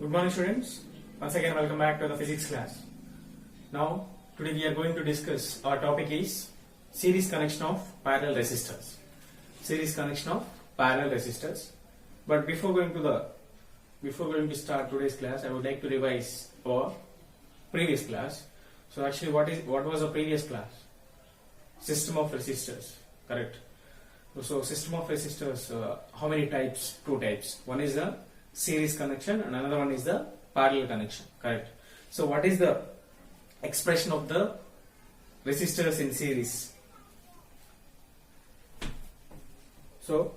Good morning students. Once again welcome back to the physics class. Now today we are going to discuss our topic is series connection of parallel resistors. Series connection of parallel resistors. But before going to start today's class, I would like to revise our previous class. So actually what was the previous class? System of resistors, correct? So system of resistors, how many types? Two types. One is the series connection and another one is the parallel connection, correct? So what is the expression of the resistors in series? So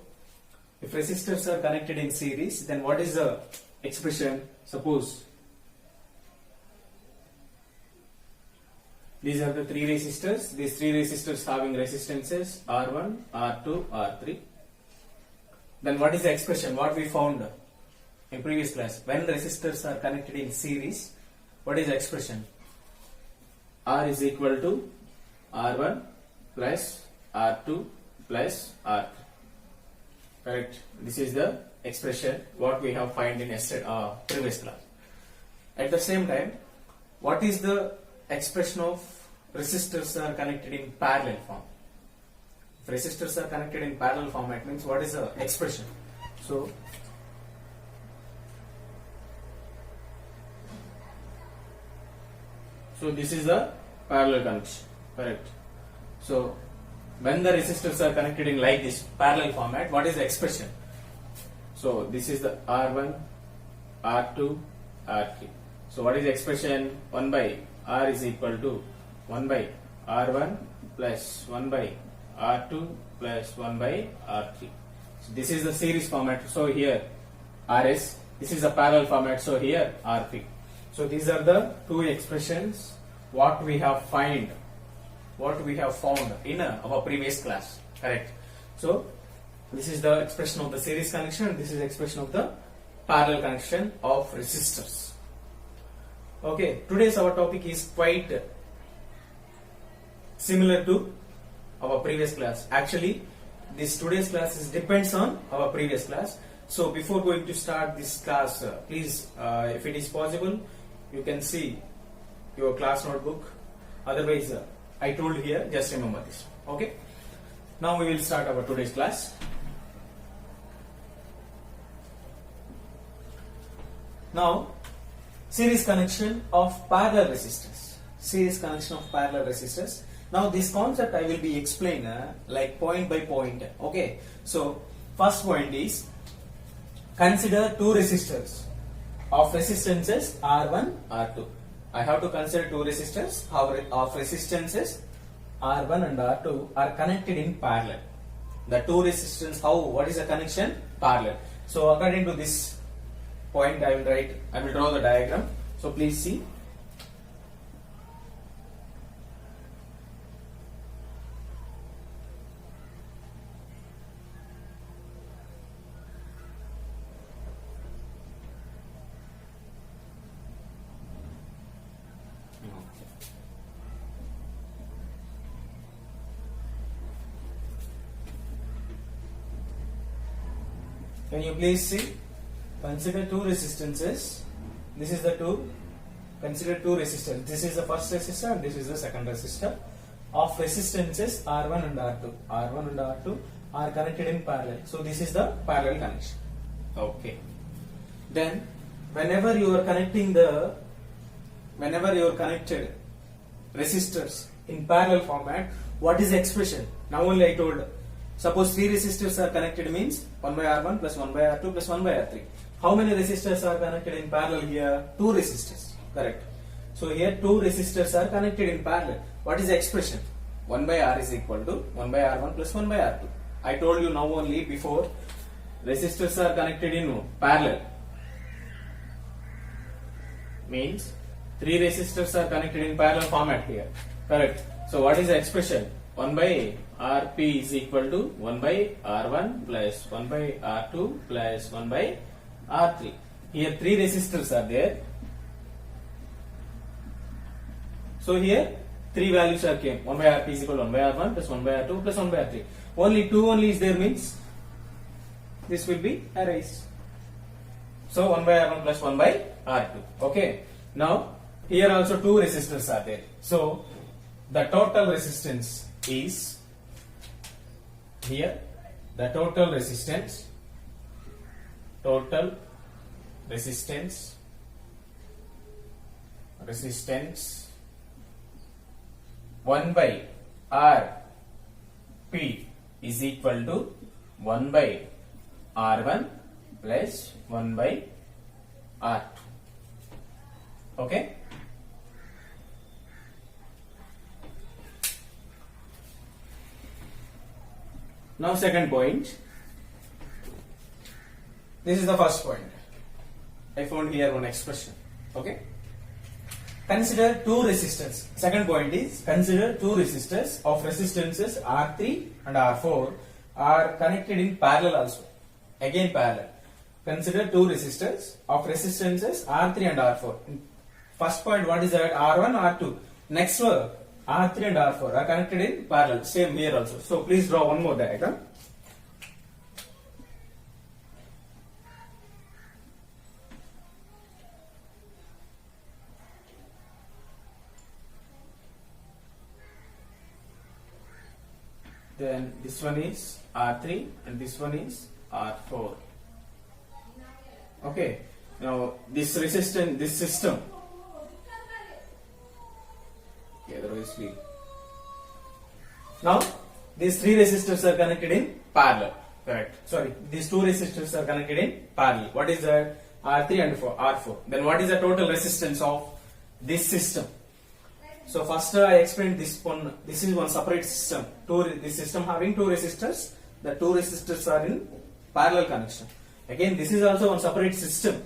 if resistors are connected in series, then what is the expression? Suppose these are the three resistors. These three resistors having resistances R1, R2, R3. Then what is the expression? What we found in previous class? When resistors are connected in series, what is the expression? R is equal to R1 plus R2 plus R3. Correct? This is the expression what we have find in previous class. At the same time, what is the expression of resistors are connected in parallel form? If resistors are connected in parallel form, it means what is the expression? So this is the parallel connection, correct? So when the resistors are connected in like this parallel format, what is the expression? So this is the R1, R2, R3. So what is the expression? 1 by R is equal to 1 by R1 plus 1 by R2 plus 1 by R3. So this is the series format. So here RS. This is the parallel format. So here RP. So these are the two expressions what we have found in our previous class, correct? So this is the expression of the series connection and this is the expression of the parallel connection of resistors. Okay, today's our topic is quite similar to our previous class. Actually, this today's class depends on our previous class. So before going to start this class, please, if it is possible, you can see your class notebook. Otherwise, I told here, just remember this. Okay. Now we will start our today's class. Now, series connection of parallel resistors. Series connection of parallel resistors. Now this concept I will be explain like point by point. Okay. So first point is consider two resistors of resistances R1, R2. I have to consider two resistors of resistances R1 and R2 are connected in parallel. The two resistors, what is the connection? Parallel. So according to this point, I will draw the diagram. So please see. Can you please see? Consider two resistances. This is the two. Consider two resistors. This is the first resistor and this is the second resistor of resistances R1 and R2. R1 and R2 are connected in parallel. So this is the parallel connection. Okay. Then whenever you are connected resistors in parallel format, what is the expression? Now only I told. Suppose three resistors are connected means 1 by R1 plus 1 by R2 plus 1 by R3. How many resistors are connected in parallel here? Two resistors. Correct. So here two resistors are connected in parallel. What is the expression? 1 by R is equal to 1 by R1 plus 1 by R2. I told you now only before resistors are connected in parallel. Means three resistors are connected in parallel format here. Correct. So what is the expression? 1 by Rp is equal to 1 by R1 plus 1 by R2 plus 1 by R3. Here three resistors are there. So here three values are came. 1 by Rp is equal to 1 by R1 plus 1 by R2 plus 1 by R3. Only two only is there means this will be arise. So 1 by R1 plus 1 by R2. Okay. Now here also two resistors are there. So the total resistance is here the total resistance 1 by R P is equal to 1 by R1 plus 1 by R2. Okay. Now second point. This is the first point. I found here one expression. Okay. Consider two resistors. Second point is consider two resistors of resistances R3 and R4 are connected in parallel also. Again parallel. Consider two resistors of resistances R3 and R4. First point, what is that? R1, R2. Next one, R3 and R4 are connected in parallel. Same here also. So please draw one more diagram. Then this one is R3 and this one is R4. Okay. Now this resistance, this system. Okay, now these three resistors are connected in parallel. Correct. Sorry, these two resistors are connected in parallel. What is that? R3 and R4. Then what is the total resistance of this system? So first I explained this one. This is one separate system. This system having two resistors. The two resistors are in parallel connection. Again, this is also one separate system.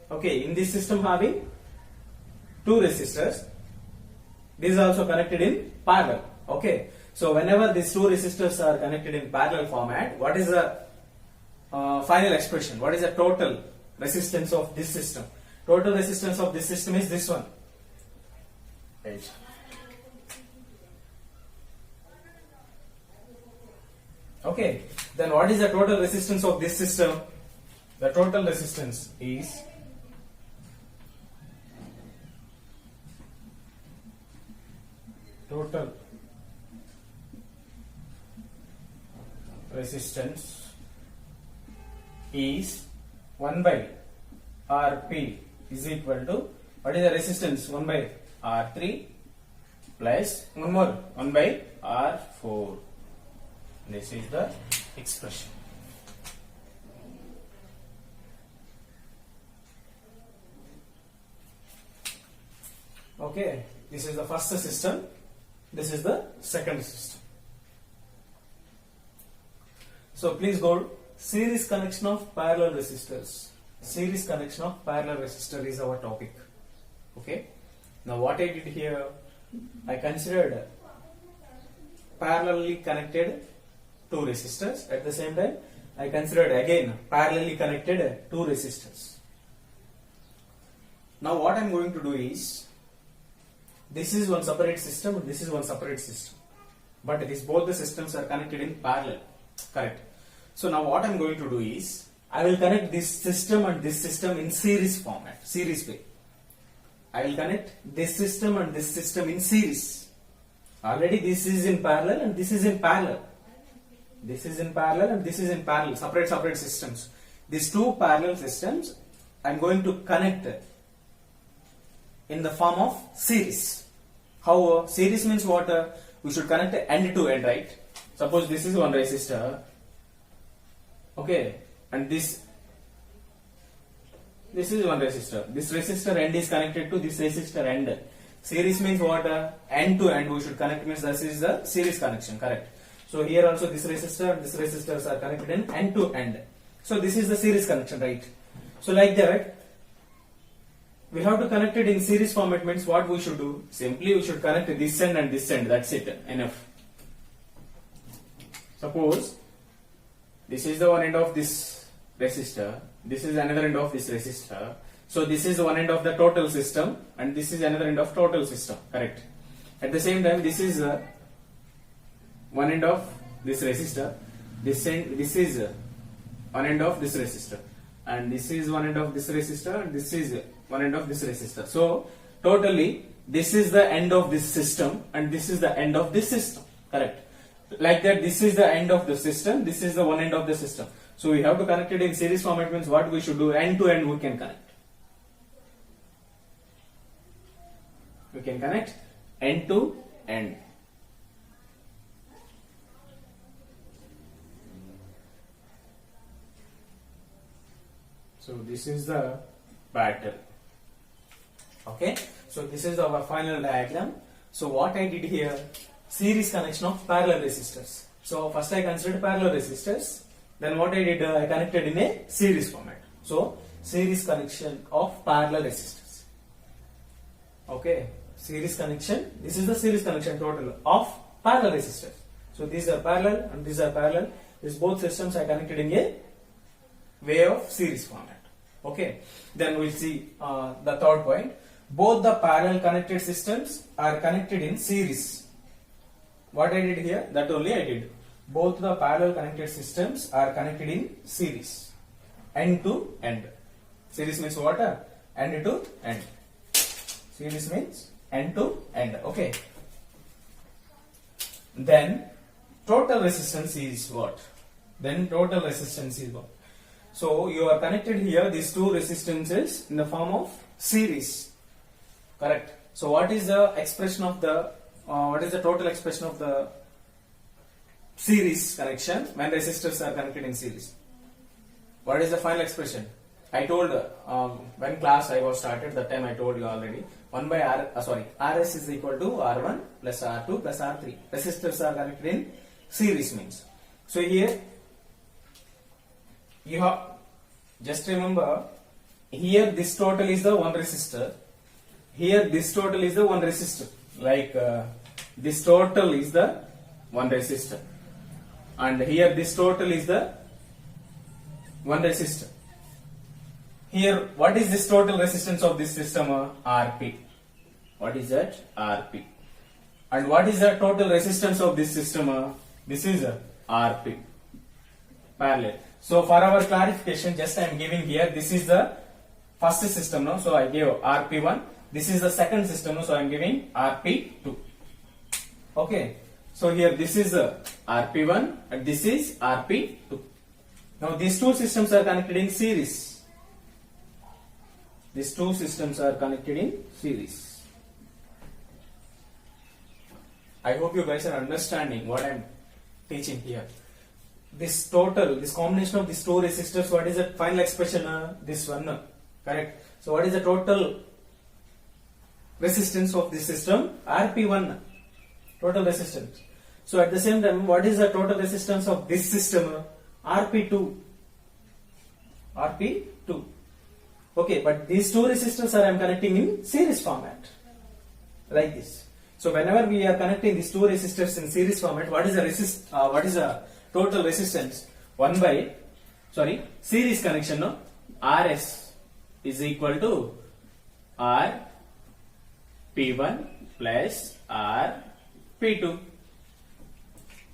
Okay, in this system having two resistors. This is also connected in parallel. Okay, so whenever these two resistors are connected in parallel format, what is the final expression? What is the total resistance of this system? Total resistance of this system is this one. Right. Okay, then what is the total resistance of this system? The total resistance is total resistance is 1 by Rp is equal to, what is the resistance? 1 by R3 plus one more 1 by R4. This is the expression. Okay, this is the first system. This is the second system. So please go series connection of parallel resistors. Series connection of parallel resistor is our topic. Okay. Now what I did here, I considered parallelly connected two resistors. At the same time, I considered again parallelly connected two resistors. Now what I am going to do is, this is one separate system and this is one separate system. But both the systems are connected in parallel. Correct. So now what I am going to do is, I will connect this system and this system in series format, series way. I will connect this system and this system in series. Already this is in parallel and this is in parallel. This is in parallel and this is in parallel, separate systems. These two parallel systems I am going to connect in the form of series. How series means what? We should connect end to end, right? Suppose this is one resistor. Okay, and this is one resistor. This resistor end is connected to this resistor end. Series means what? End to end we should connect, means this is the series connection, correct? So here also this resistor and this resistors are connected in end to end. So this is the series connection, right? So like that, we have to connect it in series format, means what we should do? Simply we should connect this end and this end, that's it, enough. Suppose this is the one end of this resistor, this is another end of this resistor. So this is one end of the total system and this is another end of total system, correct? At the same time, this is one end of this resistor, this is one end of this resistor. and this is one end of this resistor, and this is one end of this resistor. So totally this is the end of this system, and this is the end of this system. Correct? Like that, this is the end of the system, this is the one end of the system. So we have to connect it in series format. Means what we should do, end to end we can connect. We can connect end to end. So this is the pattern. Okay. So this is our final diagram. So what I did here, series connection of parallel resistors. So first I considered parallel resistors. Then what I did, I connected in a series format. So series connection of parallel resistors. Okay. Series connection. This is the series connection total of parallel resistors. So these are parallel and these are parallel. These both systems are connected in a way of series format. Okay. Then we'll see the third point. Both the parallel connected systems are connected in series. What I did here, that only I did. Both the parallel connected systems are connected in series. End to end. Series means what? End to end. Series means end to end. Okay. Then total resistance is what? Then total resistance is what? So you are connected here these two resistances in the form of series. Correct. So what is the expression of the what is the total expression of the series connection when resistors are connected in series? What is the final expression? I told when class I was started, that time I told you already. 1 by RS is equal to R1 plus R2 plus R3. Resistors are connected in series means. So here you have, just remember, here this total is the one resistor. Here this total is the one resistor. Like this total is the one resistor. And here this total is the one resistor. Here, what is this total resistance of this system? Rp. What is that? Rp. And what is the total resistance of this system? This is Rp. Parallel. So for our clarification, just I am giving here, this is the first system, no? So I gave Rp1. This is the second system, no? So I am giving Rp2. Okay. So here this is Rp1 and this is Rp2. Now these two systems are connected in series. These two systems are connected in series. I hope you guys are understanding what I am teaching here. This total, this combination of these two resistors, what is the final expression? This one, correct? So what is the total resistance of this system? Rp1, total resistance. So at the same time, what is the total resistance of this system? Rp2. Rp2. Okay, but these two resistors I am connecting in series format. Like this. So whenever we are connecting these two resistors in series format, what is the total resistance? Series connection, no? Rs is equal to Rp1 plus Rp2.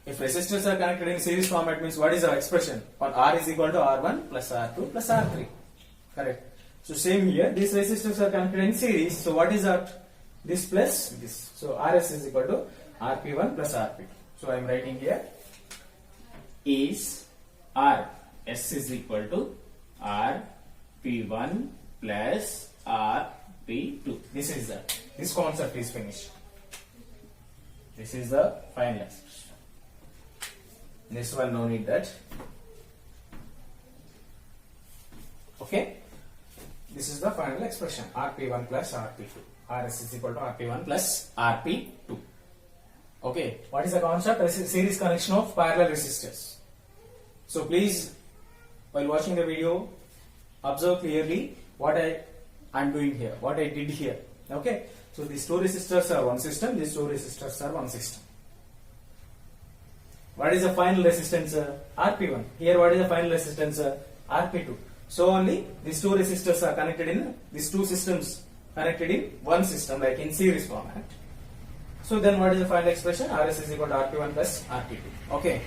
If resistors are connected in series format, means what is our expression? On R is equal to R1 plus R2 plus R3. Correct. So same here, these resistors are connected in series. So what is that? This plus this. So Rs is equal to Rp1 plus Rp2. So I am writing here is Rs is equal to Rp1 plus Rp2. This concept is finished. This is the final expression. This one no need that. Okay. This is the final expression. Rp1 plus Rp2. Rs is equal to Rp1 plus Rp2. Okay. What is the concept? Series connection of parallel resistors. So please, while watching the video, observe clearly what I am doing here, what I did here. Okay. So these two resistors are one system. These two resistors are one system. What is the final resistance? Rp1. Here what is the final resistance? Rp2. So only these two resistors are connected in, these two systems connected in one system, like in series format. So then what is the final expression? Rs is equal to Rp1 plus Rp2. Okay.